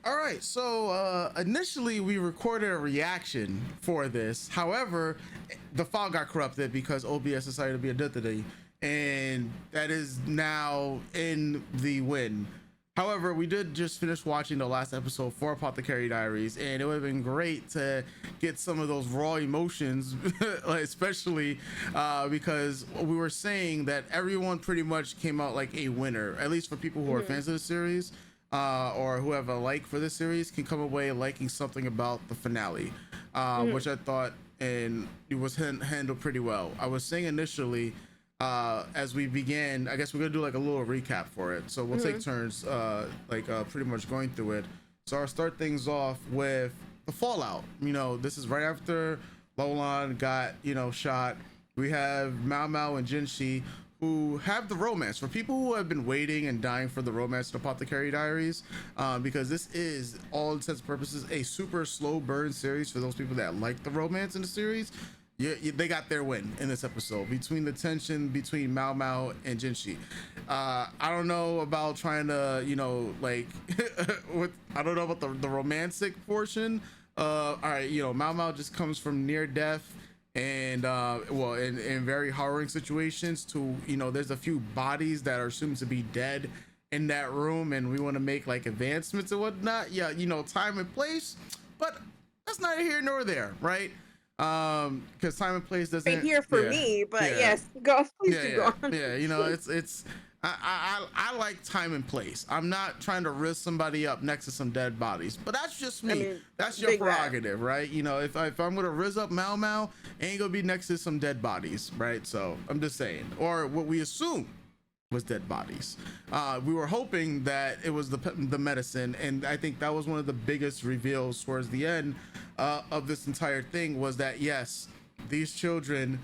All right, so initially we recorded a reaction for this. However, the file got corrupted because OBS decided to be a entity, and that is now in the win. However, we did just finish watching the last episode for Apothecary Diaries, and it would have been great to get some of those raw emotions, especially because we were saying that everyone pretty much came out like a winner, at least for people who are fans of the series or who have a like for the series, can come away liking something about the finale, which I thought and it was handled pretty well. I was saying initially, as we began, I guess we're gonna do like a little recap for it. So we'll take turns, pretty much going through it. So I'll start things off with the fallout. You know, this is right after Lolan got shot. We have Mao Mao and Jinshi who have the romance. For people who have been waiting and dying for the romance of Apothecary Diaries, because this is, all intents and purposes, a super slow burn series for those people that like the romance in the series. Yeah, they got their win in this episode between the tension between Mao Mao and Jinshi. I don't know about trying to, I don't know about the romantic portion. All right, Mao Mao just comes from near death and in very harrowing situations to, there's a few bodies that are assumed to be dead in that room, and we want to make like advancements and whatnot. Yeah, time and place, but that's neither here nor there, right? Because time and place doesn't Right here for me, but yes, please do go on. it's I like time and place. I'm not trying to risk somebody up next to some dead bodies, but that's just me. I mean, that's your prerogative, right? If I'm gonna risk up Mao Mao, ain't gonna be next to some dead bodies, right? So I'm just saying, or what we assume was dead bodies. We were hoping that it was the medicine, and I think that was one of the biggest reveals towards the end of this entire thing, was that yes, these children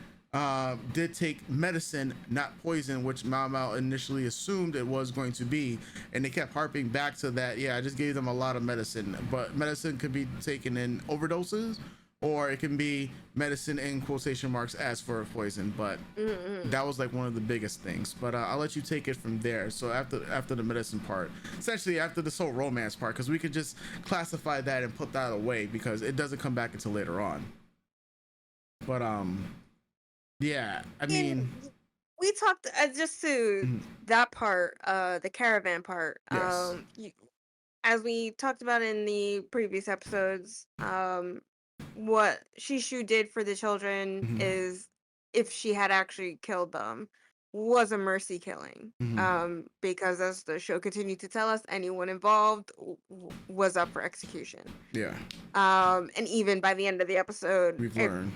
did take medicine, not poison, which Mao Mao initially assumed it was going to be, and they kept harping back to that. Yeah, I just gave them a lot of medicine, but medicine could be taken in overdoses, or it can be medicine in quotation marks as for poison. But that was like one of the biggest things. But I'll let you take it from there. So after the medicine part, essentially after this whole romance part, because we could just classify that and put that away because it doesn't come back until later on. But yeah, I mean, we talked just to that part, the caravan part. yes. As we talked about in the previous episodes, what Shishu did for the children is, if she had actually killed them, was a mercy killing. Because as the show continued to tell us, anyone involved was up for execution. Yeah. And even by the end of the episode,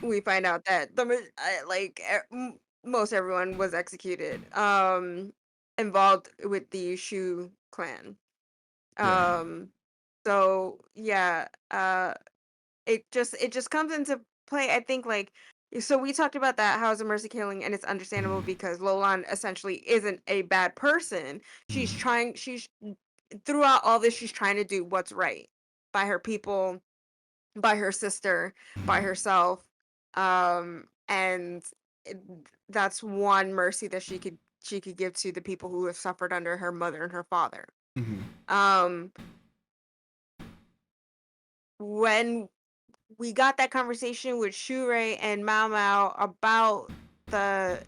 we find out that most everyone was executed. Involved with the Shu clan. So yeah, it just comes into play. I think, like, so we talked about that, how it's a mercy killing, and it's understandable because Lolan essentially isn't a bad person. She's throughout all this, she's trying to do what's right by her people, by her sister, by herself. And it, that's one mercy that she could give to the people who have suffered under her mother and her father. Um when we got that conversation with Shure and Mao Mao about the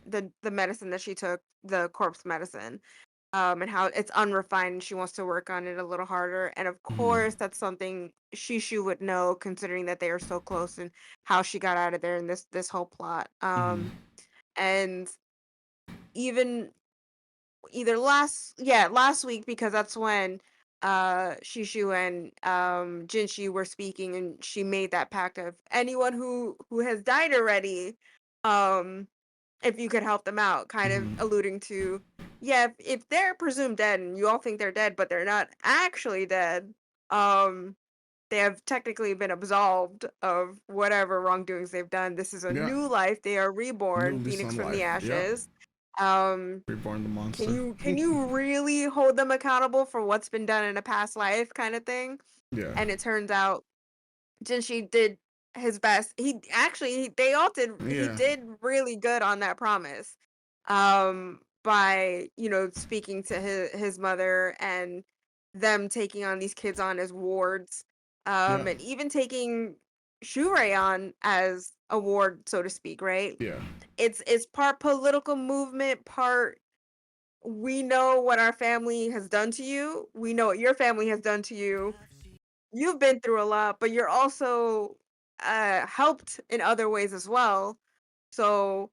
medicine that she took, the corpse medicine, and how it's unrefined and she wants to work on it a little harder. And of course, that's something Shishu would know, considering that they are so close and how she got out of there in this whole plot. And even either last week, because that's when Shishu and Jinshi were speaking, and she made that pact of anyone who has died already, um if you could help them out, kind of alluding to, yeah, if they're presumed dead and you all think they're dead but they're not actually dead, they have technically been absolved of whatever wrongdoings they've done. This is a new life. They are reborn, phoenix from the ashes. Reborn the monster. Can you really hold them accountable for what's been done in a past life, kind of thing? Yeah. And it turns out Jinshi did his best. They all did. He did really good on that promise. By speaking to his mother and them taking on these kids on as wards, Yeah. and even taking Shure on as a ward, so to speak, right? Yeah. It's part political movement, part we know what our family has done to you. We know what your family has done to you. You've been through a lot, but you're also helped in other ways as well. So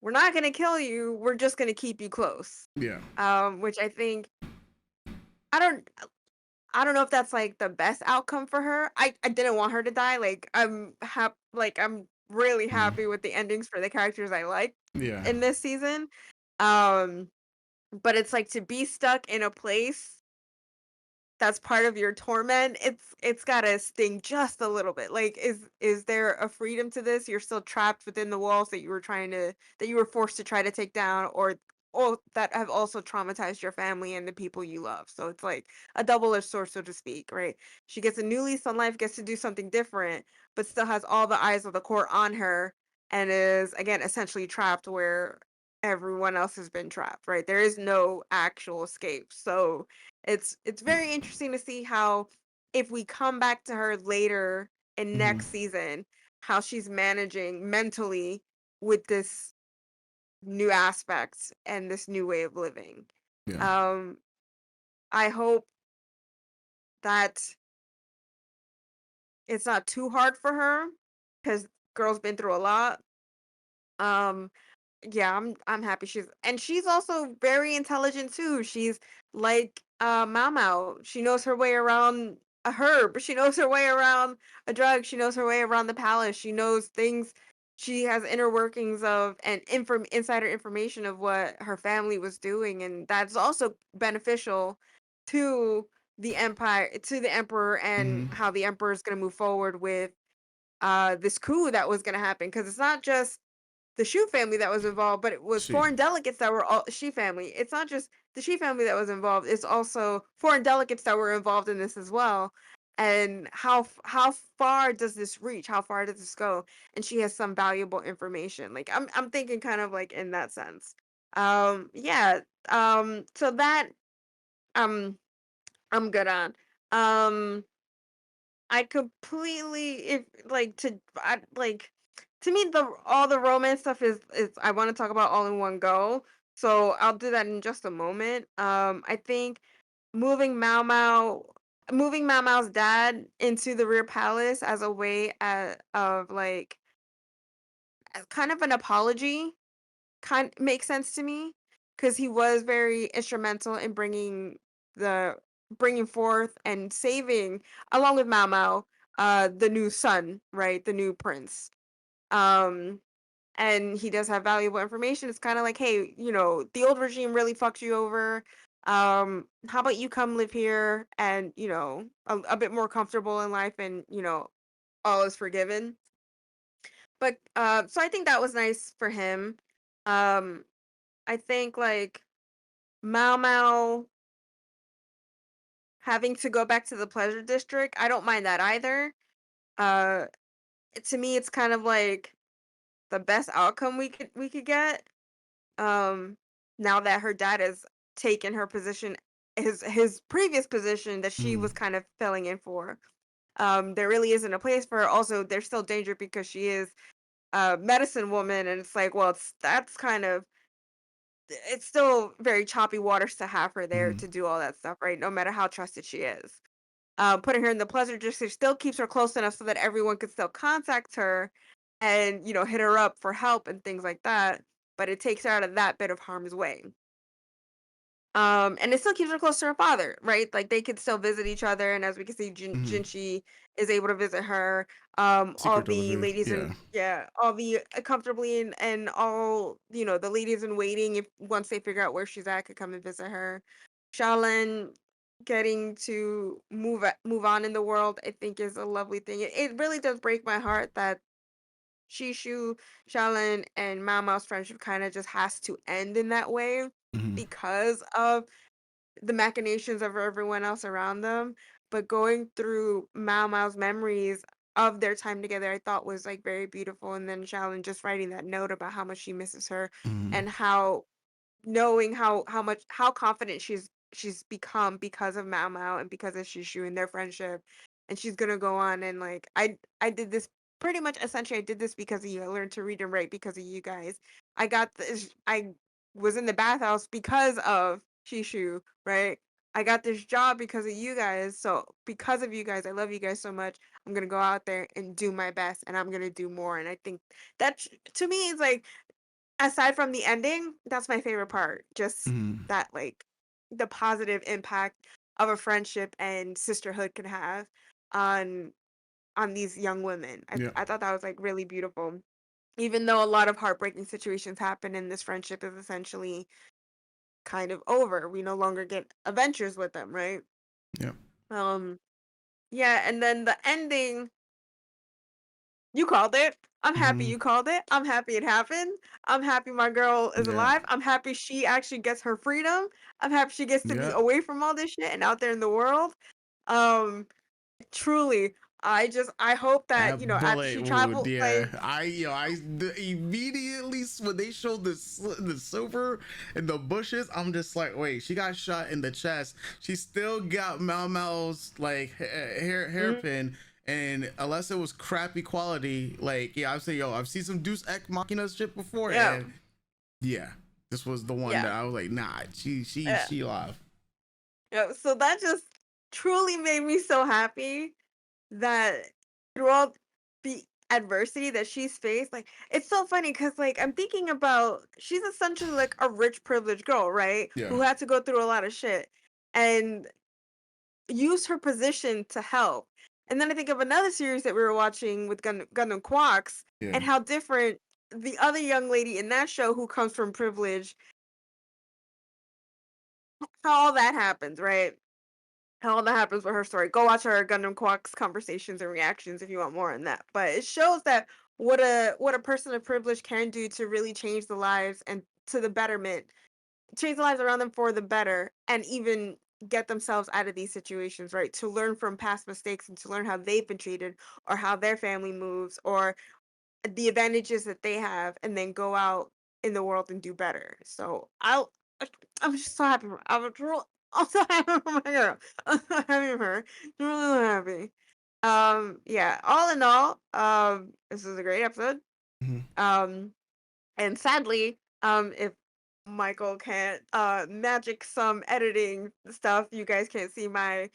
we're not gonna kill you. We're just gonna keep you close. Yeah. Which I think I don't I don't know if that's like the best outcome for her. I didn't want her to die. I'm really Mhm. happy with the endings for the characters I like Yeah. in this season. Um, but it's like to be stuck in a place that's part of your torment, it's gotta sting just a little bit. Like, is there a freedom to this? You're still trapped within the walls that you were forced to try to take down, or that have also traumatized your family and the people you love. So it's like a double-edged sword, so to speak, right? She gets a new lease on life, gets to do something different, but still has all the eyes of the court on her, and is again essentially trapped where everyone else has been trapped, right? There is no actual escape. So it's very interesting to see how if we come back to her later in Mhm. next season, how she's managing mentally with this new aspect and this new way of living. Yeah. Um, I hope that it's not too hard for her because girl's been through a lot. Um, Yeah, I'm happy she's also very intelligent too. She's like Mau Mau. She knows her way around a herb. She knows her way around a drug. She knows her way around the palace. She knows things. She has inner workings of and insider information of what her family was doing, and that's also beneficial to the empire, to the emperor, and Mhm. how the emperor is going to move forward with this coup that was going to happen. Because it's not just the Shu family that was involved, but it was She. foreign delegates that were all Shi family. It's not just the Shi family that was involved, it's also foreign delegates that were involved in this as well. And how far does this reach? How far does this go? And she has some valuable information. Like I'm thinking kind of like in that sense. Yeah. So that um I'm good on. Um I completely if like to I like to me the all the romance stuff is I want to talk about all in one go. So I'll do that in just a moment. I think moving Mau Mau moving Mau Mau's dad into the rear palace as a way of like as kind of an apology kind makes sense to me because he was very instrumental in the bringing forth and saving along with Mau Mau the new son, right, the new prince. um and he does have valuable information. It's kind of like, hey, the old regime really fucked you over. How about you come live here and a bit more comfortable in life, and all is forgiven. But so I think that was nice for him. um I think like Mau Mau having to go back to the pleasure district, I don't mind that either. Uh, to me, it's kind of like the best outcome we could get. Um, Now that her dad has taken her position, his previous position that she Mhm. was kind of filling in for. There really isn't a place for her. Also, there's still danger because she is a medicine woman, and it's like, well, that's kind of it's still very choppy waters to have her there Mhm. to do all that stuff, right? No matter how trusted she is. Putting her in the pleasure district still keeps her close enough so that everyone could still contact her and, hit her up for help and things like that. But it takes her out of that bit of harm's way. And it still keeps her close to her father, right? Like they could still visit each other, and as we can see, Mhm. Jinchi is able to visit her. All Secret the delivery. ladies in Yeah. yeah, all the comfortably and all the ladies in waiting, if once they figure out where she's at, could come and visit her. Shaolin getting to move on in the world, I think, is a lovely thing. It really does break my heart that Shishu, Shaolin, and Mao Mao's friendship kind of just has to end in that way Mhm. because of the machinations of everyone else around them. But going through Mao Mao's memories of their time together, I thought was like very beautiful. And then Shaolin just writing that note about how much she misses her Mhm. and how knowing how confident she's she's become because of Mao Mao and because of Shishu and their friendship. And she's gonna go on and like I did this pretty much essentially I did this because of you. I learned to read and write because of you guys. I got this I was in the bathhouse because of Shishu, right? I got this job because of you guys. So because of you guys, I love you guys so much. I'm gonna go out there and do my best, and I'm gonna do more. And I think that to me is like, aside from the ending, that's my favorite part. Just Mhm. that like the positive impact of a friendship and sisterhood can have on these young women. Yeah. I thought that was like really beautiful. Even though a lot of heartbreaking situations happen and this friendship is essentially kind of over. We no longer get adventures with them, right? Yeah. Um yeah, and then the ending, you called it. I'm happy Mhm. you called it. I'm happy it happened. I'm happy my girl is Yeah. alive. I'm happy she actually gets her freedom. I'm happy she gets to be Yeah. away from all this shit and out there in the world. Um Truly, I hope that, That after bullet she wound, traveled yeah. like Immediately when they showed the silver in the bushes, I'm just like, wait, she got shot in the chest. She still got Mau Mau's like mm, hairpin, and unless it was crappy quality, like yeah, I'm saying, yo, I've seen some Deus Ex Machina shit before, yeah, and yeah, this was the one yeah. that I was like, nah, Yeah. she alive. Yeah, so that just truly made me so happy that through all the adversity that she's faced, like it's so funny because like I'm thinking about she's essentially like a rich privileged girl, right? Yeah. Who had to go through a lot of shit and use her position to help. And then I think of another series that we were watching with Gundam Quacks Yeah. and how different the other young lady in that show who comes from privilege, how all that happens, right? How all that happens with her story. Go watch our Gundam Quacks conversations and reactions if you want more on that. But it shows that what a person of privilege can do to really change the lives and to the betterment, change the lives around them for the better, and even get themselves out of these situations, right? To learn from past mistakes and to learn how they've been treated or how their family moves or the advantages that they have, and then go out in the world and do better. So I'm just so happy. I'm so happy for my girl. I'm so happy for her. I'm really happy. Yeah. All in all, this is a great episode. Mhm. Um, and sadly, if Michael can't magic some editing stuff, you guys can't see my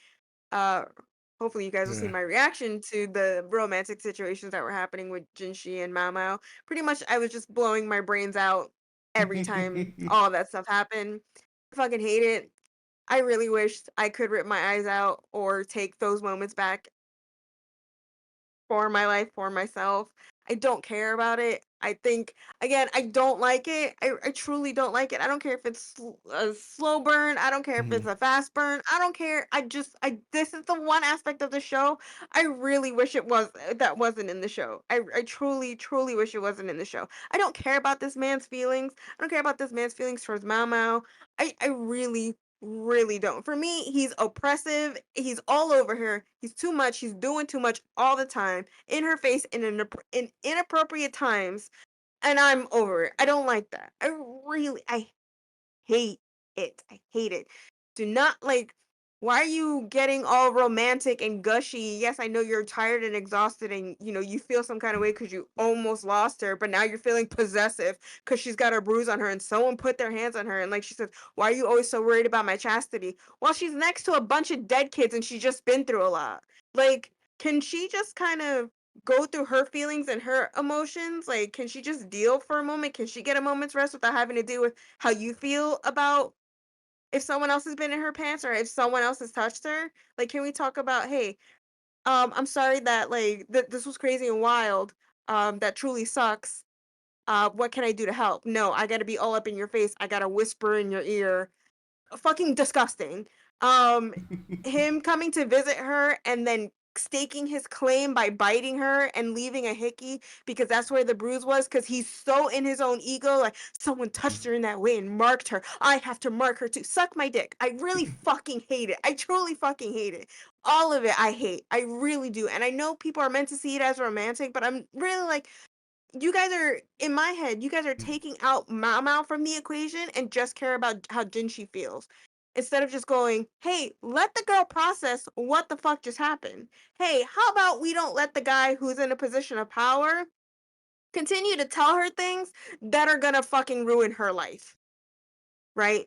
uh hopefully you guys will see Yeah. my reaction to the romantic situations that were happening with Jinshi and Mao Mao. Pretty much I was just blowing my brains out every time all of that stuff happened. I fucking hate it. I really wished I could rip my eyes out or take those moments back for my life, for myself. I don't care about it. I think again, I don't like it. I truly don't like it. I don't care if it's a slow burn. I don't care if it's Mhm. a fast burn. I don't care. I this is the one aspect of the show I really wish it was that wasn't in the show. I truly wish it wasn't in the show. I don't care about this man's feelings. I don't care about this man's feelings towards Mao Mao. I really don't. For me, he's oppressive. He's all over her. He's too much. He's doing too much all the time in her face in inappropriate times, and I'm over it. I don't like that. I hate it. I hate it. Do not like, why are you getting all romantic and gushy? Yes, I know you're tired and exhausted and you feel some kind of way because you almost lost her, but now you're feeling possessive because she's got a bruise on her and someone put their hands on her. And like she says, why are you always so worried about my chastity? Well, she's next to a bunch of dead kids and she's just been through a lot. Like, can she just kind of go through her feelings and her emotions? Like, can she just deal for a moment? Can she get a moment's rest without having to deal with how you feel about if someone else has been in her pants or if someone else has touched her? Like, can we talk about, hey, I'm sorry that like this was crazy and wild. That truly sucks. What can I do to help? No, I gotta be all up in your face. I gotta whisper in your ear. Fucking disgusting. Um, Him coming to visit her and then staking his claim by biting her and leaving a hickey because that's where the bruise was because he's so in his own ego, like someone touched her in that way and marked her. I have to mark her too. Suck my dick. I really fucking hate it. I truly fucking hate it. All of it I hate. I really do. And I know people are meant to see it as romantic, but I'm really like, you guys are in my head, you guys are taking out Mao Mao from the equation and just care about how Jinshi feels. instead of just going, hey, let the girl process what the fuck just happened. Hey, how about we don't let the guy who's in a position of power continue to tell her things that are gonna fucking ruin her life, right?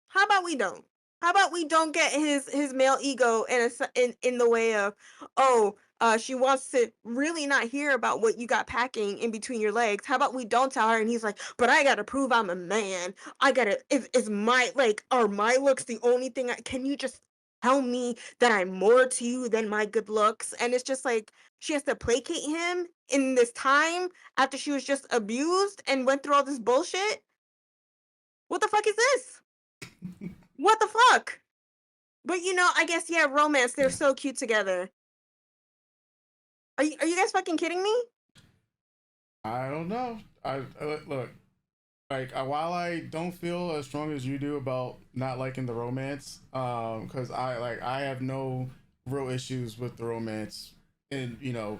How about we don't? How about we don't get his male ego in the way of, oh, she wants to really not hear about what you got packing in between your legs. How about we don't tell her? And he's like, but I gotta prove I'm a man. I gotta is my like are my looks the only thing? Can you just tell me that I'm more to you than my good looks? And it's just like she has to placate him in this time after she was just abused and went through all this bullshit. What the fuck is this? What the fuck? But I guess yeah, romance. They're so cute together. Are you guys fucking kidding me? I don't know. I look like while I don't feel as strong as you do about not liking the romance, because I have no real issues with the romance and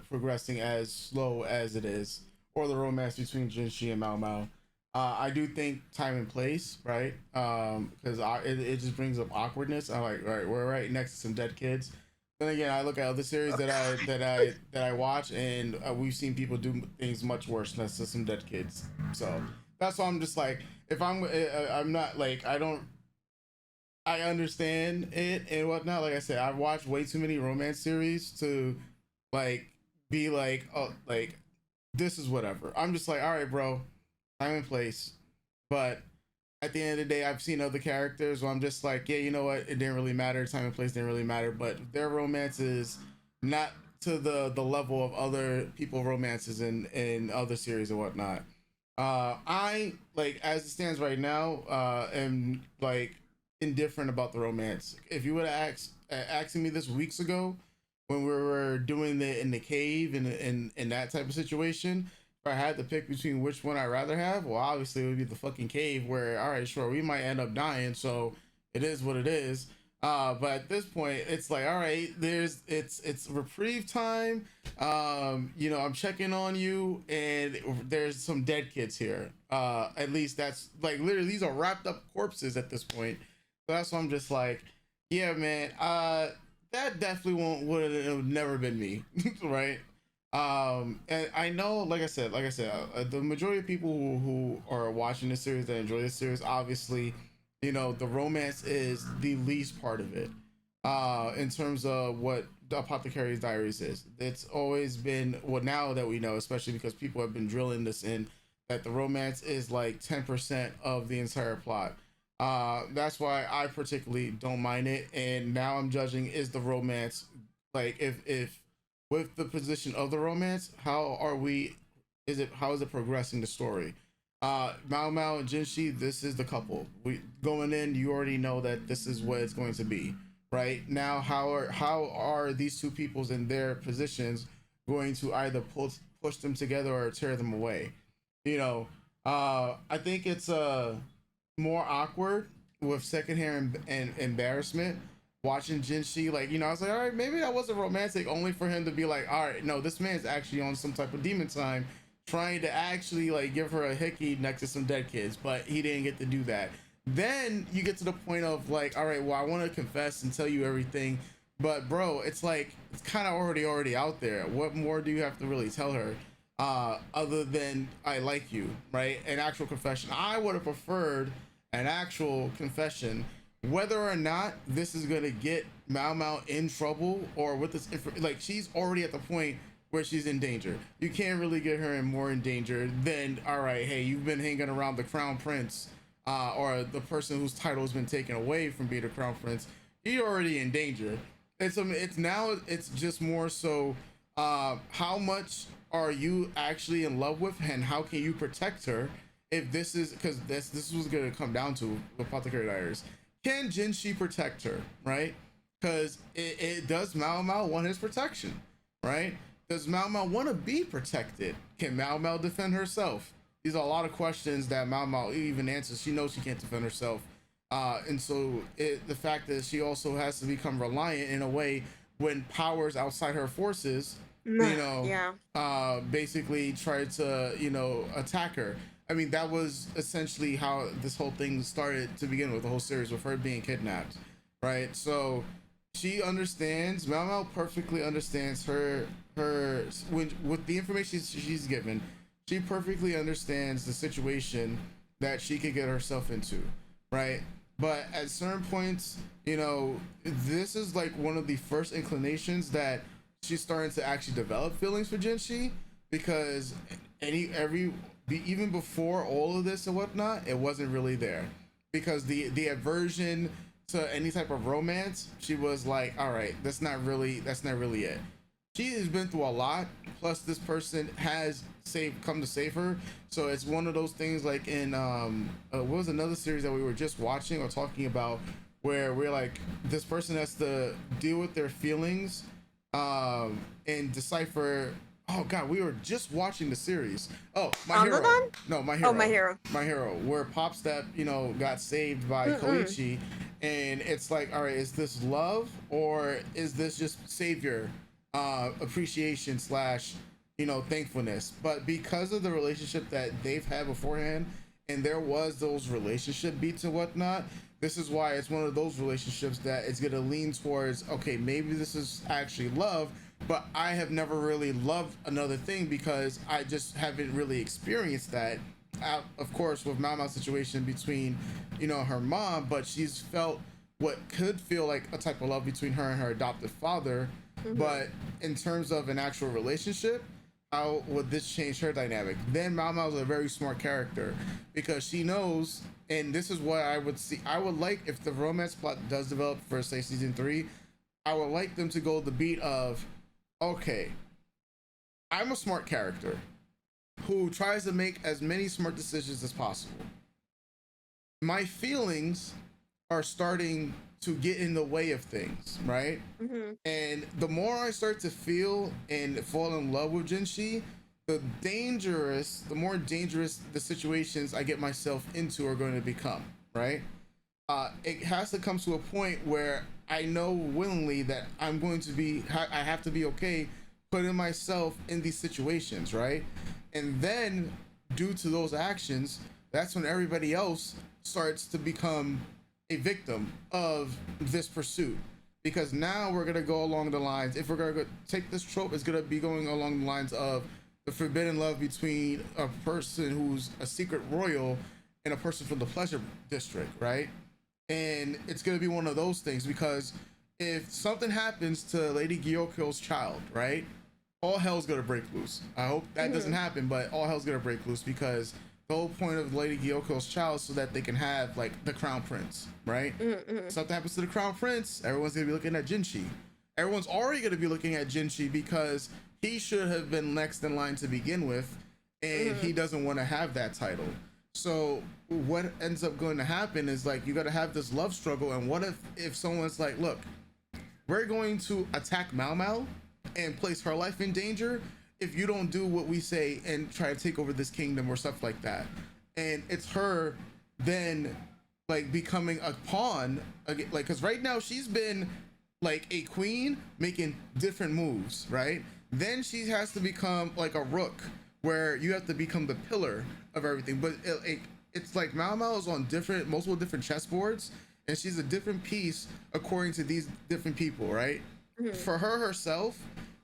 progressing as slow as it is, or the romance between Jinshi and Mao Mao. I do think time and place, right? Because it just brings up awkwardness. I'm like, right, we're right next to some dead kids. Then again, I look at other series that I watch, and we've seen people do things much worse next to some dead kids. So that's why I'm just like, if I'm not like, I understand it and whatnot. Like I said, I've watched way too many romance series to like be like, oh, like this is whatever. I'm just like, all right, bro, time and place. But at the end of the day, I've seen other characters where I'm just like, yeah, you know what? It didn't really matter. Time and place didn't really matter. But their romance is not to the level of other people romances in other series and whatnot. I like as it stands right now, am like indifferent about the romance. If you would have asking me this weeks ago when we were doing the in the cave and in that type of situation, if I had to pick between which one I'd rather have, well, obviously it would be the fucking cave. Where all right, sure, we might end up dying, so it is what it is. But at this point, it's like, all right, it's reprieve time. I'm checking on you, and there's some dead kids here. At least that's like literally these are wrapped up corpses at this point. So that's why I'm just like, yeah, man. That definitely would have never been me, right? And I know, like I said, the majority of people who are watching this series that enjoy this series, obviously, the romance is the least part of it. In terms of what the Apothecary Diaries is, it's always been what now that we know, especially because people have been drilling this in, that the romance is like 10% of the entire plot. That's why I particularly don't mind it. And now I'm judging, is the romance like if with the position of the romance, how is it progressing the story? Mao Mao and Jinshi, this is the couple. We going in, you already know that this is what it's going to be. Right now, how are these two peoples in their positions going to either push them together or tear them away? I think it's more awkward with secondhand and embarrassment watching Jinshi. Like, I was like, all right, maybe that wasn't romantic, only for him to be like, all right, no, this man's actually on some type of demon time, trying to actually like give her a hickey next to some dead kids, but he didn't get to do that. Then you get to the point of like, all right, well, I want to confess and tell you everything, but bro, it's like it's kind of already out there. What more do you have to really tell her? Other than I like you, right? An actual confession. I would have preferred an actual confession, whether or not this is gonna get Mao Mao in trouble or with this. Like she's already at the point where she's in danger. You can't really get her in more in danger than, all right, hey, you've been hanging around the crown prince, or the person whose title has been taken away from being a crown prince. You're already in danger. It's just more so, how much are you actually in love with, and how can you protect her? If this is because this was going to come down to Apothecary Diaries. Can Jinshi protect her, right? Because it does Mao Mao want his protection, right? Does Mao Mao want to be protected? Can Mao Mao defend herself? These are a lot of questions that Mao Mao even answers. She knows she can't defend herself. And so the fact that she also has to become reliant in a way when powers outside her forces, Yeah. basically try to, attack her. I mean, that was essentially how this whole thing started to begin with, the whole series, with her being kidnapped, right? So she understands, Mal Mal perfectly understands her when with the information she's given, she perfectly understands the situation that she could get herself into, right? But at certain points, this is like one of the first inclinations that she's starting to actually develop feelings for Jinshi, because even before all of this and whatnot, it wasn't really there, because the aversion to any type of romance, she was like, all right, that's not really it. She has been through a lot, plus this person has come to save her. So it's one of those things like in what was another series that we were just watching or talking about, where we're like, this person has to deal with their feelings and decipher. Oh god, we were just watching the series. Oh, My Hero. No, My Hero. Oh, My Hero. My Hero, where Pop Step, got saved by Koichi, and it's like, all right, is this love or is this just savior appreciation slash thankfulness? But because of the relationship that they've had beforehand, and there was those relationship beats and whatnot, this is why it's one of those relationships that it's gonna lean towards, okay, maybe this is actually love, but I have never really loved another thing because I just haven't really experienced that. Of course, with Mama's situation between, her mom, but she's felt what could feel like a type of love between her and her adoptive father. But in terms of an actual relationship, how would this change her dynamic? Then Mama was a very smart character, because she knows, and this is what I would see. I would like, if the romance plot does develop for, say, season 3, I would like them to go the beat of, okay, I'm a smart character who tries to make as many smart decisions as possible. My feelings are starting to get in the way of things, right? And the more I start to feel and fall in love with Jinshi, the more dangerous the situations I get myself into are going to become, right? It has to come to a point where I know willingly that I have to be okay putting myself in these situations, right? And then due to those actions, that's when everybody else starts to become a victim of this pursuit. Because now we're gonna go along the lines, if we're gonna take this trope, it's gonna be going along the lines of the forbidden love between a person who's a secret royal and a person from the pleasure district, right? And it's gonna be one of those things, because if something happens to Lady Gyoko's child, right, all hell's gonna break loose. I hope that doesn't happen, but all hell's gonna break loose, because the whole point of Lady Gyoko's child so that they can have like the crown prince, right? Something happens to the crown prince, everyone's gonna be looking at Jinshi. Everyone's already gonna be looking at Jinshi because he should have been next in line to begin with, and he doesn't want to have that title. So what ends up going to happen is, like, you got to have this love struggle. And what if someone's like, look, we're going to attack Mal Mal and place her life in danger if you don't do what we say and try to take over this kingdom or stuff like that. And it's her then like becoming a pawn again, like, because right now she's been like a queen making different moves, right? Then she has to become like a rook, where you have to become the pillar of everything. But it's like Mal Mal is on multiple different chessboards, and she's a different piece according to these different people, right? For her herself,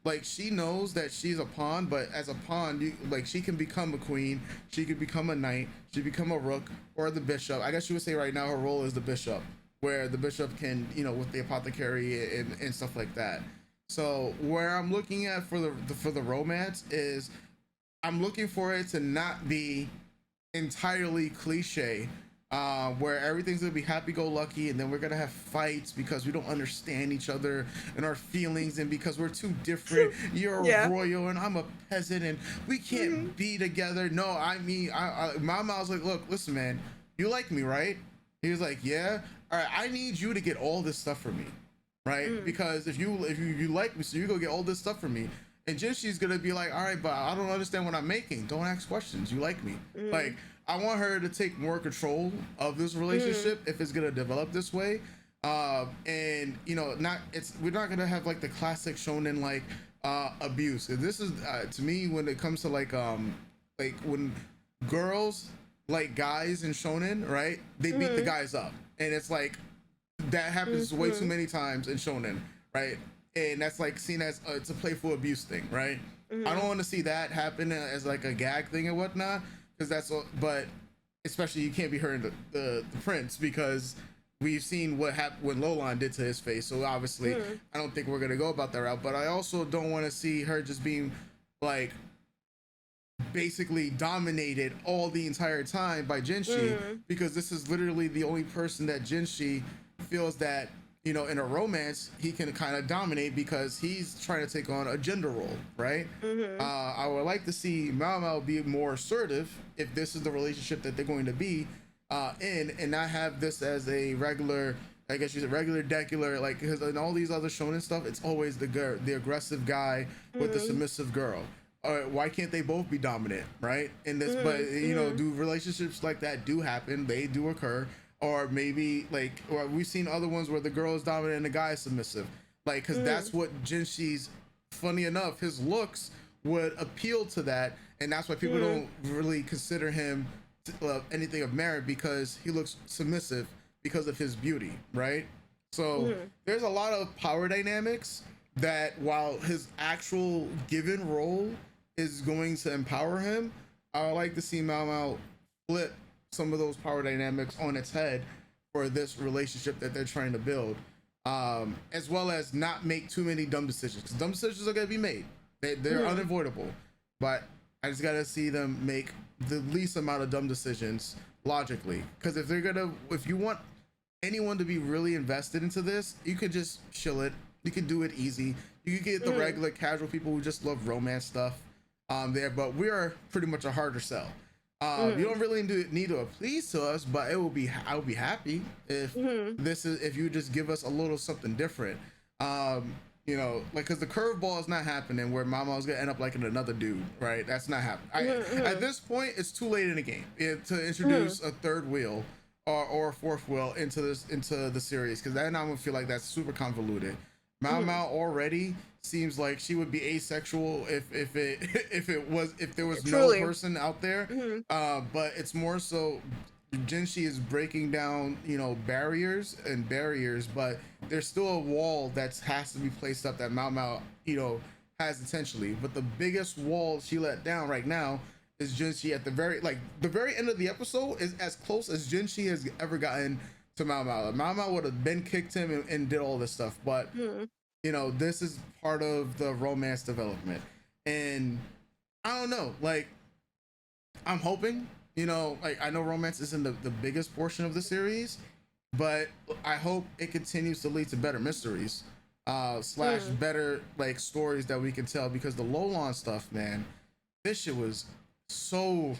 like, she knows that she's a pawn, but as a pawn, she can become a queen, she could become a knight, she become a rook, or the bishop. I guess you would say right now her role is the bishop, where the bishop can, with the apothecary and stuff like that. So where I'm looking at for the romance is, I'm looking for it to not be entirely cliche, where everything's gonna be happy-go-lucky, and then we're gonna have fights because we don't understand each other and our feelings, and because we're too different. You're a royal and I'm a peasant, and we can't be together. No, I mean, Mama was like, look, listen, man, you like me, right? He was like, yeah. All right, I need you to get all this stuff for me, right? Because if you like me, so you go get all this stuff for me. And Jinshi's gonna be like, all right, but I don't understand what I'm making. Don't ask questions. You like me. Like, I want her to take more control of this relationship if it's gonna develop this way. And we're not gonna have like the classic shonen like abuse. This is to me, when it comes to like when girls like guys in shonen, right? They beat the guys up, and it's like that happens way too many times in shonen, right? And that's like seen as it's a playful abuse thing, right? I don't want to see that happen as like a gag thing and whatnot, because that's but especially you can't be hurting the prince, because we've seen what happened when Lolan did to his face. So obviously I don't think we're gonna go about that route, but I also don't want to see her just being like basically dominated all the entire time by Jinshi, because this is literally the only person that Jinshi feels that, you know, in a romance he can kind of dominate, because he's trying to take on a gender role, right? I would like to see Mao Mao be more assertive if this is the relationship that they're going to be in, and not have this as a regular, I guess she's a regular decular, like, because in all these other shonen stuff it's always the aggressive guy with the submissive girl. Why can't they both be dominant, right? In this, but you know, do relationships like that do happen? They do occur. Or maybe like, or we've seen other ones where the girl is dominant and the guy is submissive, like, because that's what Jinshi's. Funny enough, his looks would appeal to that, and that's why people don't really consider him anything of merit, because he looks submissive because of his beauty, right? So there's a lot of power dynamics that, while his actual given role is going to empower him, I would like to see Mao Mao flip some of those power dynamics on its head for this relationship that they're trying to build, as well as not make too many dumb decisions, because dumb decisions are going to be made. They're unavoidable, but I just got to see them make the least amount of dumb decisions logically, because if you want anyone to be really invested into this, you could just chill it. You can do it easy. You can get the regular casual people who just love romance stuff there, but we are pretty much a harder sell. You don't really need to please to us, but I would be happy if if you just give us a little something different. You know, like, because the curveball is not happening where Mama's gonna end up liking another dude, right? That's not happening. At this point, it's too late in the game to introduce a third wheel or a fourth wheel into the series, because then I'm gonna feel like that's super convoluted. Mao Mao already seems like she would be asexual if there was Truly. no person out there. But it's more so Jinshi is breaking down, you know, barriers, but there's still a wall that has to be placed up that Mao Mao, you know, has intentionally. But the biggest wall she let down right now is Jinshi at the very end of the episode is as close as Jinshi has ever gotten to Mao Mao. Mao Mao would have been kicked him and did all this stuff, but you know, this is part of the romance development, and I don't know, like, I'm hoping, you know, like, I know romance isn't the biggest portion of the series, but I hope it continues to lead to better mysteries slash better like stories that we can tell, because the Lolan stuff, man, this shit was so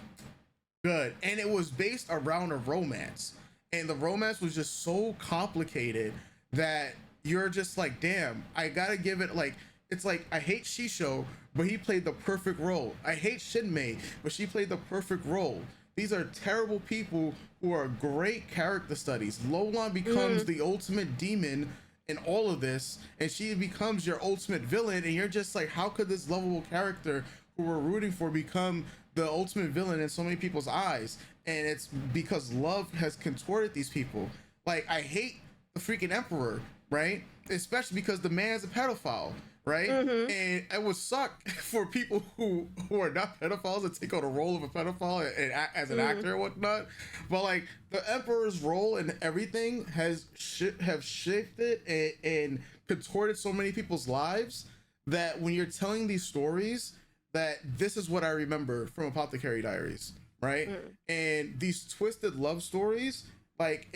good, and it was based around a romance, and the romance was just so complicated that you're just like, damn, I gotta give it, like, it's like, I hate Shisho, but he played the perfect role. I hate Shinmei, but she played the perfect role. These are terrible people who are great character studies. Lolan becomes the ultimate demon in all of this, and she becomes your ultimate villain, and you're just like, how could this lovable character who we're rooting for become the ultimate villain in so many people's eyes? And it's because love has contorted these people. Like, I hate the freaking Emperor, right? Especially because the man's a pedophile, right? And it would suck for people who are not pedophiles to take on a role of a pedophile and as an actor and whatnot. But like, the Emperor's role and everything have shifted and contorted so many people's lives that when you're telling these stories, that this is what I remember from Apothecary Diaries, right? And these twisted love stories, like,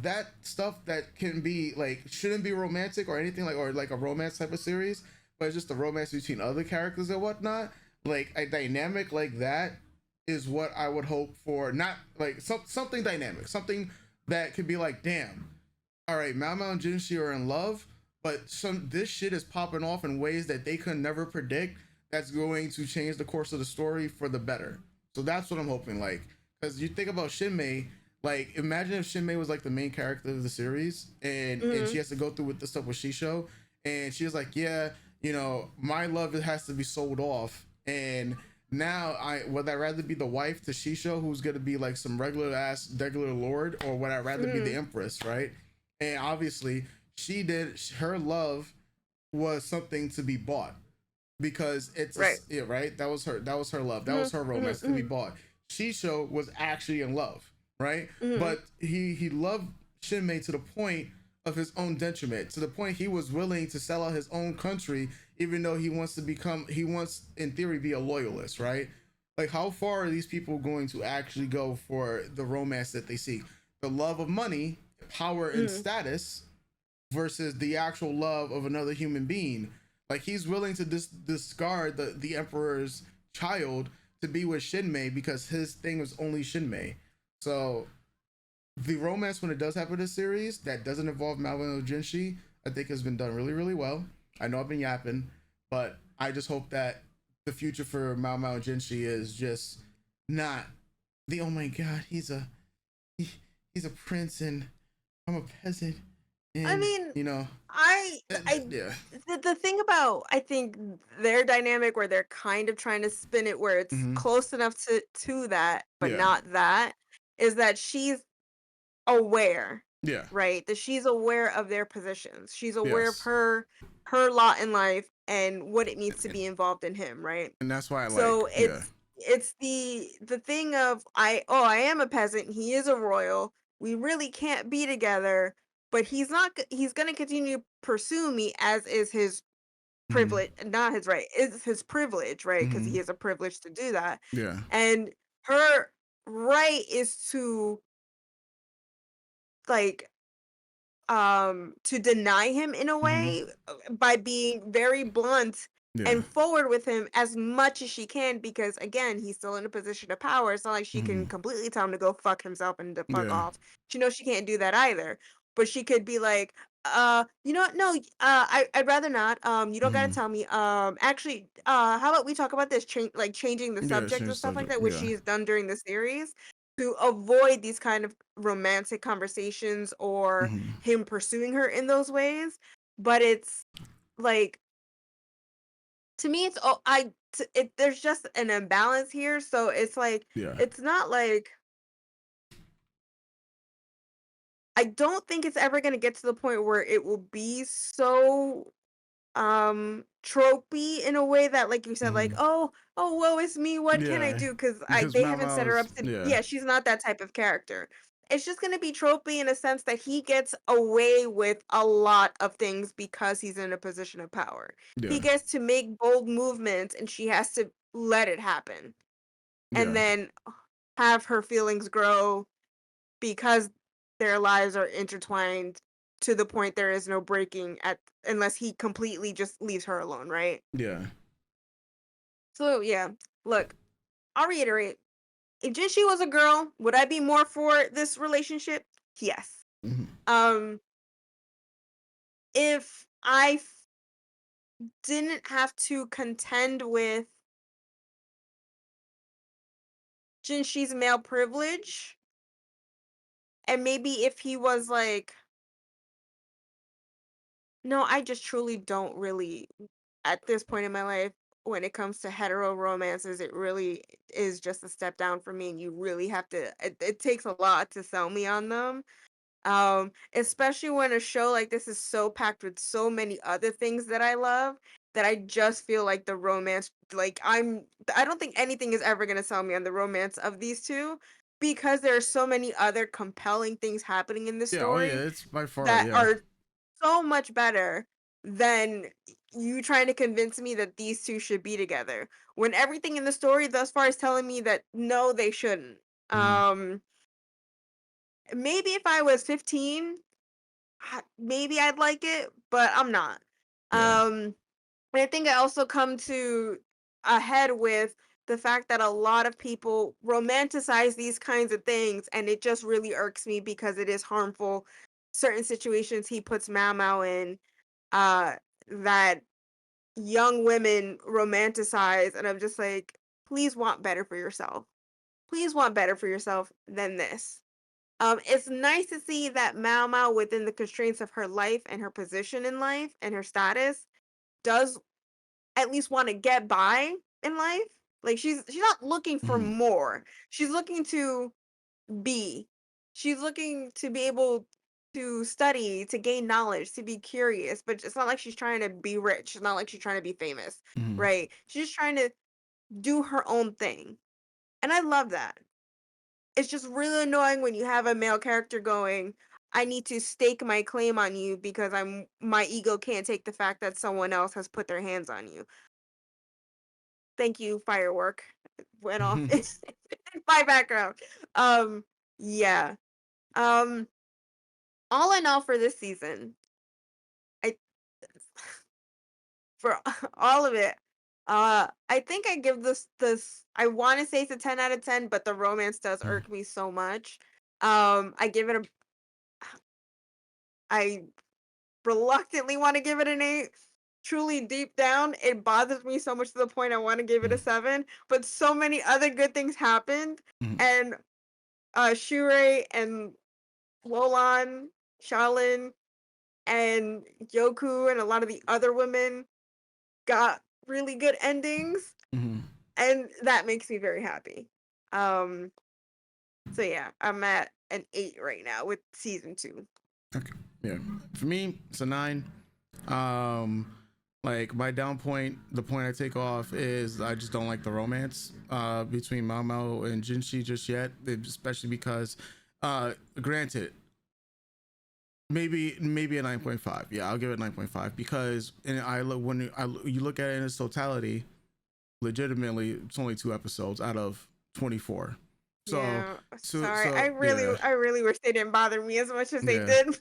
that stuff that can be like, shouldn't be romantic or anything, like, or like a romance type of series, but it's just a romance between other characters and whatnot. Like, a dynamic like that is what I would hope for. Not like something dynamic, something that could be like, damn, all right, Mao Mao and Jinshi are in love, but this shit is popping off in ways that they could never predict, that's going to change the course of the story for the better. So that's what I'm hoping, like, because you think about Shinmei, like, imagine if Shinmei was like the main character of the series, and she has to go through with the stuff with Shisho, and she was like, yeah, you know, my love, it has to be sold off, and now I would I rather be the wife to Shisho, who's gonna be like some regular lord, or would I rather be the Mm-hmm. empress, right? And obviously, her love was something to be bought because Right. yeah, right. That was her love. That was her Mm-hmm. romance to be Mm-hmm. bought. Shisho was actually in love, right? Mm-hmm. But he loved Shinmei to the point of his own detriment, to the point he was willing to sell out his own country, even though he wants in theory be a loyalist, right? Like, how far are these people going to actually go for the romance that they seek? The love of money, power, and Mm-hmm. status versus the actual love of another human being. Like, he's willing to discard the emperor's child to be with Shinmei because his thing was only Shinmei. So the romance, when it does happen in this series that doesn't involve Malvin or Jinshi, I think has been done really, really well. I know I've been yapping, but I just hope that the future for Mao and Jinshi is just not the, oh my god, he, he's a prince and I'm a peasant, I and mean, you know, I I yeah. the thing about I think their dynamic where they're kind of trying to spin it where it's Mm-hmm. close enough to that, but Yeah. not that, is that she's aware, Yeah. right? That she's aware of their positions. She's aware of Yes. her lot in life and what it means to be involved in him, right? And that's why I like, So yeah. it's the thing of I am a peasant, he is a royal. We really can't be together, but he's going to continue to pursue me as is his Mm-hmm. privilege, not his right, is his privilege, right? Because Mm-hmm. he has a privilege to do that. Yeah. And her right is to like to deny him in a Mm-hmm. way by being very blunt Yeah. and forward with him as much as she can because again he's still in a position of power. It's not like she Mm-hmm. can completely tell him to go fuck himself and to fuck Yeah. off. She knows she can't do that either, but she could be like you know what, no, I'd rather not, you don't gotta Mm-hmm. tell me, actually, how about we talk about this changing the Yeah. subject and Change stuff like subject. that, which Yeah. she's done during the series to avoid these kind of romantic conversations or Mm-hmm. him pursuing her in those ways. But it's like to me, it's oh, there's just an imbalance here. So it's like Yeah. it's not like I don't think it's ever gonna get to the point where it will be so tropey in a way that like you said like Mm-hmm. oh woe is me, what can I Yeah. do, because I Because they haven't set her Mama's, up to, yeah. yeah, she's not that type of character. It's just going to be tropey in a sense that he gets away with a lot of things because he's in a position of power. He Yeah. gets to make bold movements and she has to let it happen and Yeah. then have her feelings grow because their lives are intertwined to the point there is no breaking at unless he completely just leaves her alone, right? Yeah. So yeah, look, I'll reiterate. If Jinshi was a girl, would I be more for this relationship? Yes. Mm-hmm. Um, if didn't have to contend with Jinshi's male privilege, and maybe if he was like, no, I just truly don't really at this point in my life, when it comes to hetero romances, it really is just a step down for me, and you really have to. It takes a lot to sell me on them. Especially when a show like this is so packed with so many other things that I love that I just feel like the romance, like I don't think anything is ever gonna sell me on the romance of these two because there are so many other compelling things happening in this Yeah. Oh yeah. story It's by far. that Yeah. are so much better than you trying to convince me that these two should be together when everything in the story thus far is telling me that no, they shouldn't. Mm-hmm. Maybe if I was 15, maybe I'd like it, but I'm not. Yeah. And I think I also come to a head with the fact that a lot of people romanticize these kinds of things, and it just really irks me because it is harmful. Certain situations he puts Mao in, uh, that young women romanticize, and I'm just like, please want better for yourself. Please want better for yourself than this. It's nice to see that Mao, within the constraints of her life and her position in life and her status, does at least want to get by in life. Like she's not looking for Mhm. more. She's looking to be. She's looking to be able to study, to gain knowledge, to be curious, but it's not like she's trying to be rich. It's not like she's trying to be famous, Mhm. right? She's just trying to do her own thing. And I love that. It's just really annoying when you have a male character going, I need to stake my claim on you because my ego can't take the fact that someone else has put their hands on you. Thank you, firework. It went off Mhm. in my background. Um, yeah. Um, all in all for this season, I for all of it, I think I give this I want to say it's a 10 out of 10, but the romance does Mhm. irk me so much. I give it a I reluctantly want to give it an 8. Truly deep down, it bothers me so much to the point I want to give it a Mhm. 7, but so many other good things happened, Mhm. and Shure and Lolan, Shaolin, and Yoku and a lot of the other women got really good endings, Mhm. and that makes me very happy. Um, so yeah, I'm at an 8 right now with season 2. Okay. Yeah. For me, it's a 9. Um, like my down point, the point I take off is I just don't like the romance between Mao Mao and Jinshi just yet, especially because, granted, maybe a 9.5. Yeah, I'll give it 9.5 because and I look when you look at it in its totality, legitimately, it's only 2 episodes out of 24. So, Yeah, so, sorry. so yeah, I really wish they didn't bother me as much as they yeah, did.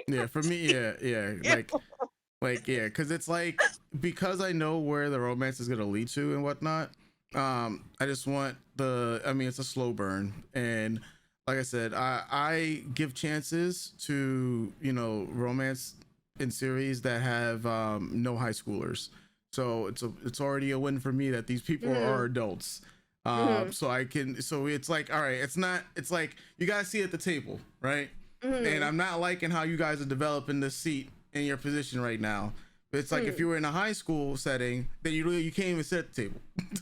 yeah. For me, yeah, yeah, yeah, because it's like because I know where the romance is gonna lead to and whatnot. I just want the. I mean, it's a slow burn, and like I said, I give chances to romance in series that have no high schoolers. So it's already a win for me that these people are Mhm, adults. mhm, So I can. So it's like all right. It's not. It's like you guys see at the table, right? And mhm, I'm not liking how you guys are developing this seat in your position right now. But it's like if you mhm. were in a high school setting, then you can't even sit at the table,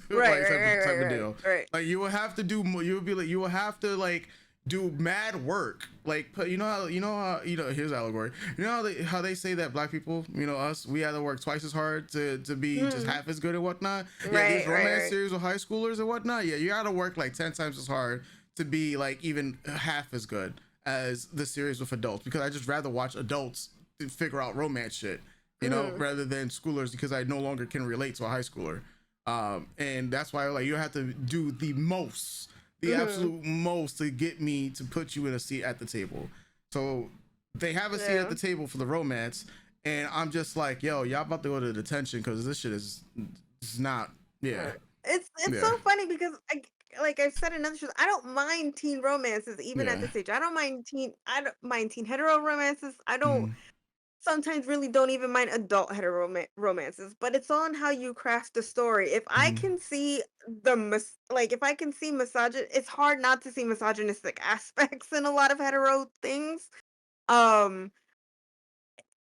Right, like right, right, type right, of right, deal. right. Like you will have to do more. You will be like you will have to like do mad work. Like here's allegory. You know how they say that black people, us, we had to work twice as hard to be just Mhm. half as good and whatnot. Yeah, these Right, right, romance right. series with high schoolers and whatnot. Yeah, you got to work like 10 times as hard to be like even half as good as the series with adults because I just rather watch adults figure out romance shit, Mhm, rather than schoolers because I no longer can relate to a high schooler. And that's why like you have to do the mhm. absolute most to get me to put you in a seat at the table. So they have a seat at Yeah. the table for the romance, and I'm just like, yo, y'all about to go to detention because this shit is not. Yeah, It's yeah, so funny because like I've said in other shows, I don't mind teen romances even at yeah. this age. I don't mind teen hetero romances. I don't Mm, sometimes really don't even mind adult hetero romances, but it's on how you craft the story. If I mm, can see like if I can see it's hard not to see misogynistic aspects in a lot of hetero things. Um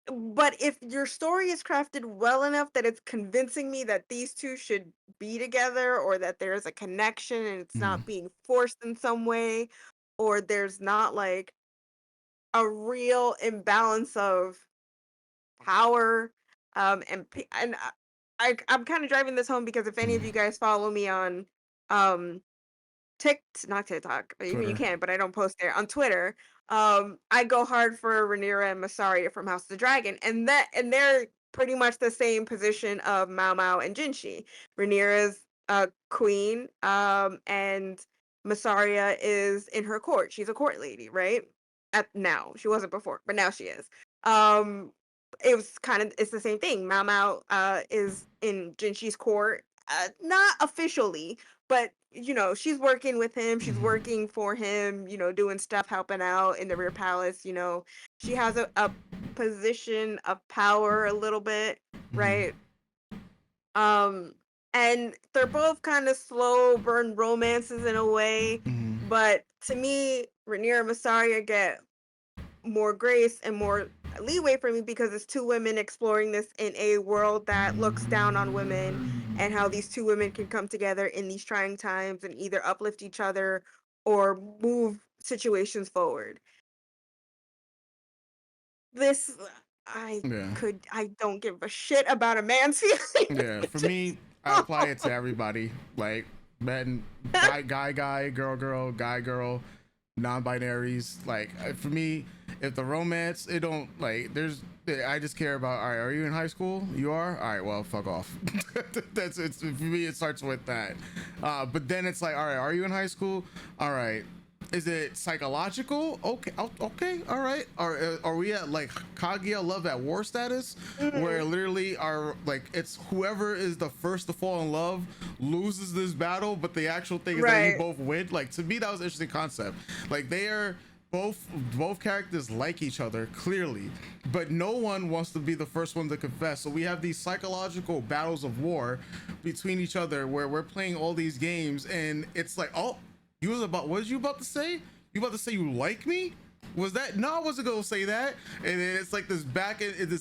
but if your story is crafted well enough that it's convincing me that these two should be together or that there is a connection and it's mm, not being forced in some way or there's not like a real imbalance of power and I'm kind of driving this home because if any of mm. you guys follow me on um not TikTok, even you Twitter. can, but I don't post there on Twitter. I go hard for Rhaenyra and Massaria from House of the Dragon, and they're pretty much the same position of Mao Mao and Jinshi. Rhaenyra's queen, and Massaria is in her court. She's a court lady, right? At now, she wasn't before, but now she is. Um, it's the same thing. Mao Mao is in Jinshi's court, not officially, but she's working with him, she's Mm, working for him, doing stuff, helping out in the rear palace. She has a position of power a little bit, mm, right? um and they're both kind of slow burn romances in a way, mm, but to me Rhaenyra and Massaria get more grace and more leeway for me because it's two women exploring this in a world that looks down on women and how these two women can come together in these trying times and either uplift each other or move situations forward. This Yeah. I don't give a shit about a man's feelings. Yeah, for Just me, I apply it to everybody. Like men, guy, girl, guy, girl, non-binaries. Like for me, if the romance, it don't like. There's, I just care about. All right, are you in high school? You are. All right, well, fuck off. That's it's for me. It starts with that. But then it's like, all right, are you in high school? All right. Is it psychological? Okay, okay, all right. Are we at like Kaguya love at war status, where literally are like it's whoever is the first to fall in love loses this battle, but the actual thing is that you right. both win. Like to me, that was an interesting concept. Like they are both characters like each other clearly, but no one wants to be the first one to confess. So we have these psychological battles of war between each other, where we're playing all these games, and it's like, oh. You was about, what was you about to say? You about to say you like me? Was that? No, I wasn't gonna say that. And then it's like this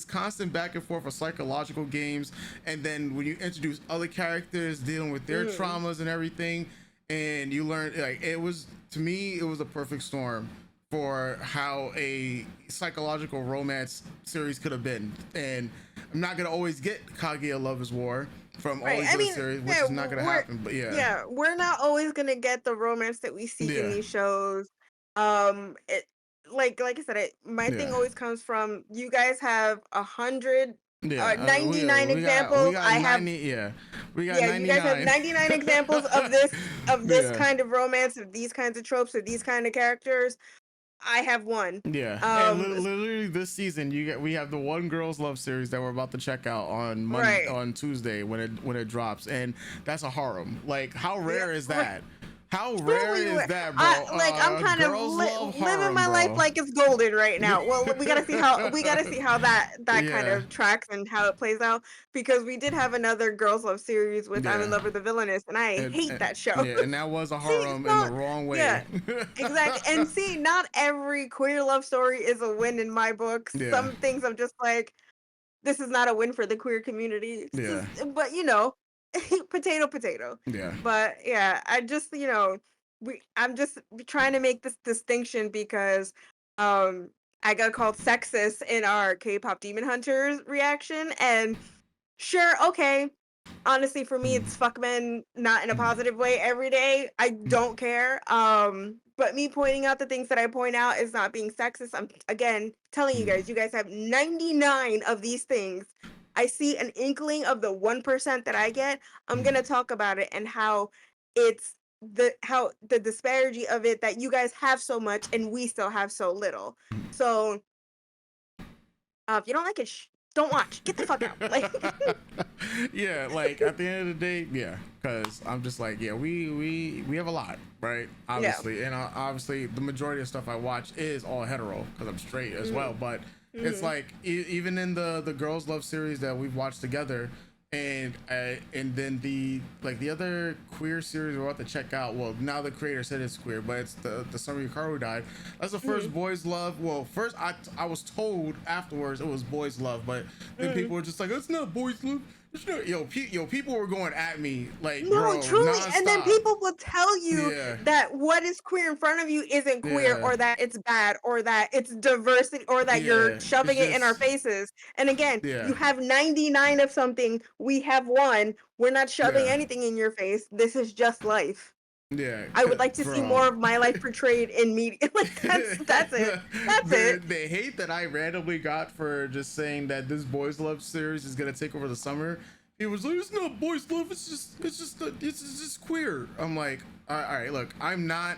constant back and forth of psychological games. And then when you introduce other characters dealing with their traumas and everything, and you learn, like, it was, to me, it was a perfect storm for how a psychological romance series could have been. And I'm not gonna always get Kaguya Love is War from all these other series, which is not gonna happen. But yeah, we're not always gonna get the romance that we see in these shows. It like I said, my thing always comes from you guys have 99 we examples. got I have 90. Yeah, we got yeah, 99. you guys have 99 examples of this kind of romance, of these kinds of tropes, of these kind of characters. I have one. Yeah, and literally this season we have the one girls love series that we're about to check out on Monday, on Tuesday when it drops, and that's a harem. Like how rare is that? How rare is that, bro? I'm kind of living my life like it's golden right now. Well, we gotta see how that kind of tracks and how it plays out, because we did have another girls love series with I'm in Love with the Villainess, and I hate that show. Yeah, and that was a harem in the wrong way. Yeah, exactly. And see, not every queer love story is a win in my book. Some things I'm just like, this is not a win for the queer community. But potato. Yeah. But yeah, I just I'm just trying to make this distinction because I got called sexist in our K-pop Demon Hunters reaction, and sure, okay. Honestly, for me, it's fuck men, not in a positive way every day. I don't care. But me pointing out the things that I point out is not being sexist. I'm again telling you guys have 99 of these things. I see an inkling of the 1% that I get. I'm gonna talk about it and how the disparity of it, that you guys have so much and we still have so little. So if you don't like it, don't watch. Get the fuck out. Like, yeah, like at the end of the day, yeah, because I'm just like, yeah, we have a lot, right? Obviously, and obviously the majority of stuff I watch is all hetero because I'm straight as well. But it's like even in the girls love series that we've watched together, and then the other queer series we're about to check out. Well, now the creator said it's queer, but it's the Summer Hikaru died. That's the first boys love. Well, first I was told afterwards it was boys love, but then people were just like, it's not boys love. It's not. People were going at me like, no, bro, truly, nonstop. and then people will tell you that what is queer in front of you isn't queer, or that it's bad, or that it's diversity, or that you're shoving it in our faces. And again, you have 99 of something, we have one. We're not shoving anything in your face. This is just life. Yeah, I would like to see more of my life portrayed in media. Like that's it. That's it. The hate that I randomly got for just saying that this boys love series is gonna take over the summer. It was like, it's not boys love. It's just queer. I'm like, all right, look, I'm not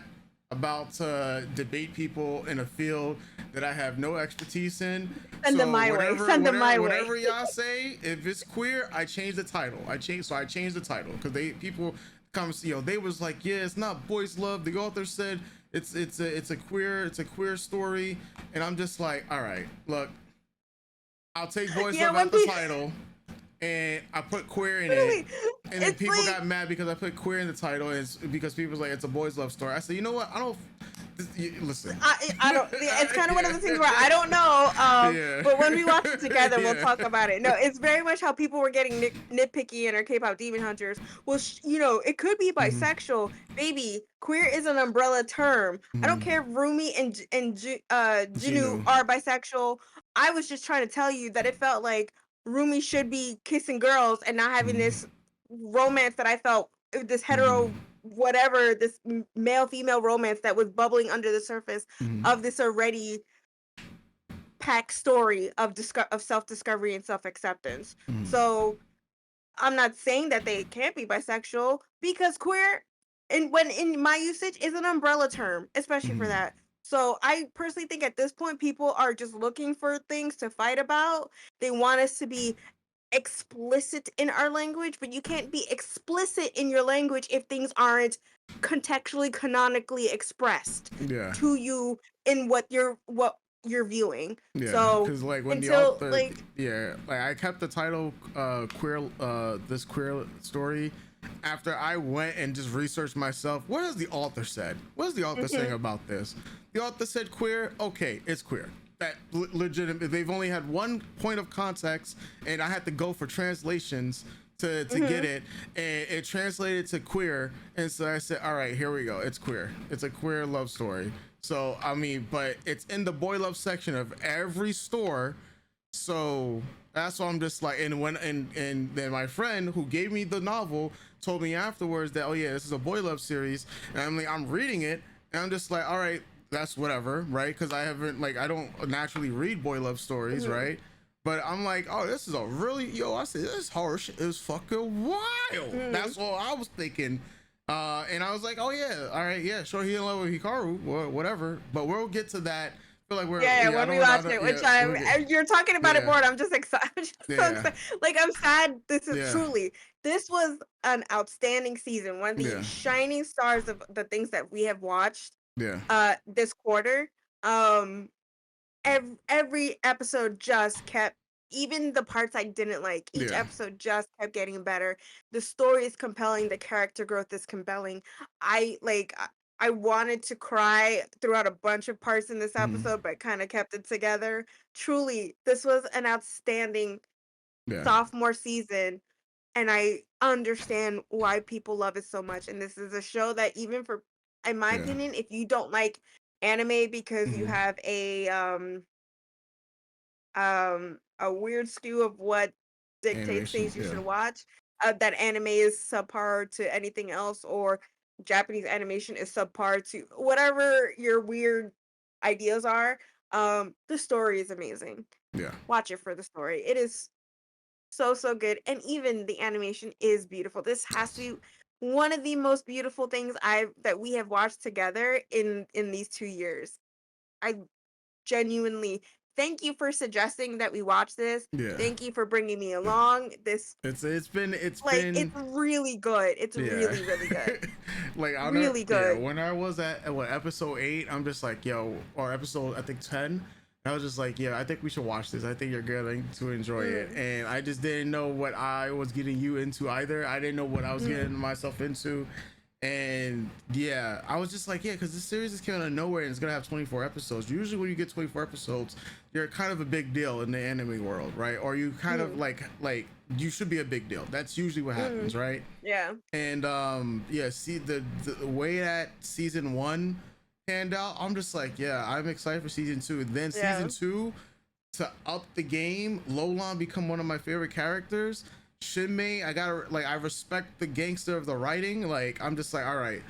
about to debate people in a field that I have no expertise in. Send them my way. Send them my way. Whatever y'all say, if it's queer, I change the title. I changed the title because people come, they was like, yeah, it's not boys love. The author said it's a queer story, and I'm just like, all right, look, I'll take boys love out the title, and I put queer in it, and then people got mad because I put queer in the title, and it's because people was like, it's a boys love story. I said, you know what, Listen, I don't. It's kind of one of those things where I don't know. Yeah. But when we watch it together, we'll Yeah. talk about it. No, it's very much how people were getting nitpicky in our K-pop Demon Hunters. Well, it could be Mhm. bisexual. Baby, queer is an umbrella term. I don't Mhm. care if Rumi and Jinu Gino. are bisexual. I was just trying to tell you that it felt like Rumi should be kissing girls and not having this romance that I felt, this hetero whatever, this male female romance that was bubbling under the surface of this already packed story of self-discovery and self-acceptance. So I'm not saying that they can't be bisexual, because queer, and when in my usage, is an umbrella term, especially for that. So I personally think at this point people are just looking for things to fight about. They want us to be explicit in our language, but you can't be explicit in your language if things aren't contextually canonically expressed Yeah. to you in what you're viewing. Yeah, So because like when the until author, like yeah, like I kept the title queer, this queer story after I went and just researched myself. What has the author said? What is the author saying about this? The author said queer. Okay, it's queer. That legitimate. They've only had one point of context, and I had to go for translations to get it, and it translated to queer, and so I said, all right, here we go. It's queer. It's a queer love story. So I mean, but it's in the boy love section of every store, so that's why I'm just like, and then my friend who gave me the novel told me afterwards that, oh yeah, this is a boy love series, and I'm reading it, and I'm just like, all right, that's whatever, right? Because I don't naturally read boy love stories, right? But I'm like, oh, this is a really, I said, this horror shit is fucking wild. That's what I was thinking. And I was like, oh yeah, all right, yeah, sure, he in love with Hikaru, whatever. But we'll get to that. I feel like when we watch it, which you're talking about it more, and I'm just excited. I'm just so excited. Like, I'm sad. This was an outstanding season. One of the shining stars of the things that we have watched. This quarter. Every episode just kept, even the parts I didn't like, each episode just kept getting better. The story is compelling, the character growth is compelling. I wanted to cry throughout a bunch of parts in this episode, but kind of kept it together. Truly, this was an outstanding sophomore season, and I understand why people love it so much. And this is a show that, even for, in my opinion, if you don't like anime because you have a weird skew of what dictates things you should watch, that anime is subpar to anything else, or Japanese animation is subpar to whatever your weird ideas are, the story is amazing. Watch it for the story. It is so good, and even the animation is beautiful. This has to be one of the most beautiful things that we have watched together in these 2 years. I genuinely thank you for suggesting that we watch this. Thank you for bringing me along. It's been it's really good. It's really good. Like, I really good. When I was at episode 8, I'm just like, or episode I think 10, I was just like, I think we should watch this. I think you're going to enjoy it. And I just didn't know what I was getting you into either. I didn't know what I was getting myself into. And I was just like, because this series is coming out of nowhere and it's gonna have 24 episodes. Usually when you get 24 episodes, you're kind of a big deal in the anime world, right? Or you kind of like you should be a big deal. That's usually what happens, right? And see the way that season 1 panned out, I'm just like, I'm excited for season 2. And then season 2, to up the game, Lolan become one of my favorite characters. Shinmei, I respect the gangster of the writing. Like, I'm just like, all right,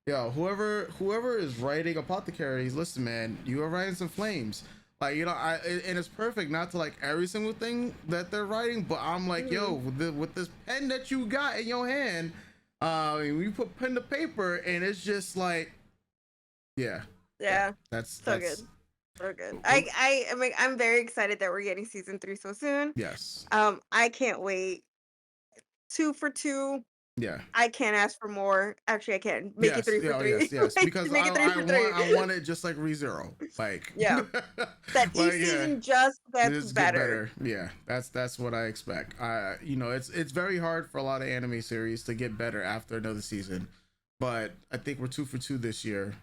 whoever is writing Apothecaries, listen, man, you are writing some flames. Like, and it's perfect not to like every single thing that they're writing, but I'm like, with this pen that you got in your hand, you put pen to paper, and it's just like, that's so good. So good. I'm very excited that we're getting season 3 so soon. I can't wait. 2 for 2. I can't ask for more. Actually, I can make it 3 for 3. Yes. Because make it 3 for 3. I want it just like ReZero. Like, that each season just gets better. Yeah, that's what I expect. It's very hard for a lot of anime series to get better after another season, but I think we're 2 for 2 this year.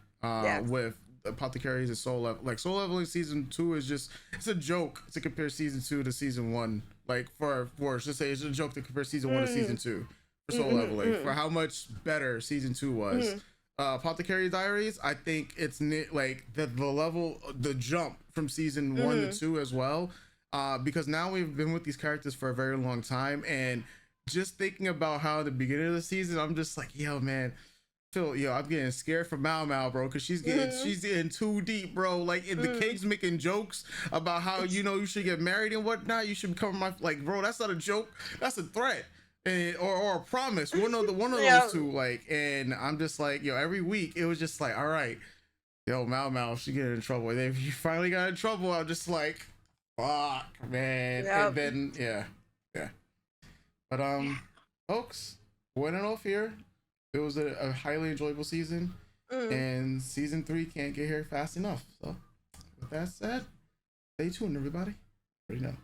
With Apothecaries and Soul Level. Like Soul Leveling season 2 is just, it's a joke to compare season 2 to season 1. Like for just say it's a joke to compare season 1 to season 2 for Soul Leveling, for how much better season 2 was. Apothecary Diaries, I think it's like the level, the jump from season 1 to 2 as well, because now we've been with these characters for a very long time, and just thinking about how at the beginning of the season, I'm just like, yo, man, I'm getting scared for Mao Mao, bro, because she's getting too deep, bro. Like, the Cake's making jokes about how, you know, you should get married and whatnot. You should become my, like, bro, that's not a joke, that's a threat. And, or a promise, one of those two. Like, and I'm just like, yo, every week it was just like, all right, yo, Mao Mao, she getting in trouble. And if you finally got in trouble, I'm just like, fuck, man. And then yeah. But folks, winning off here, it was a highly enjoyable season, and season 3 can't get here fast enough. So with that said, stay tuned, everybody. Already know.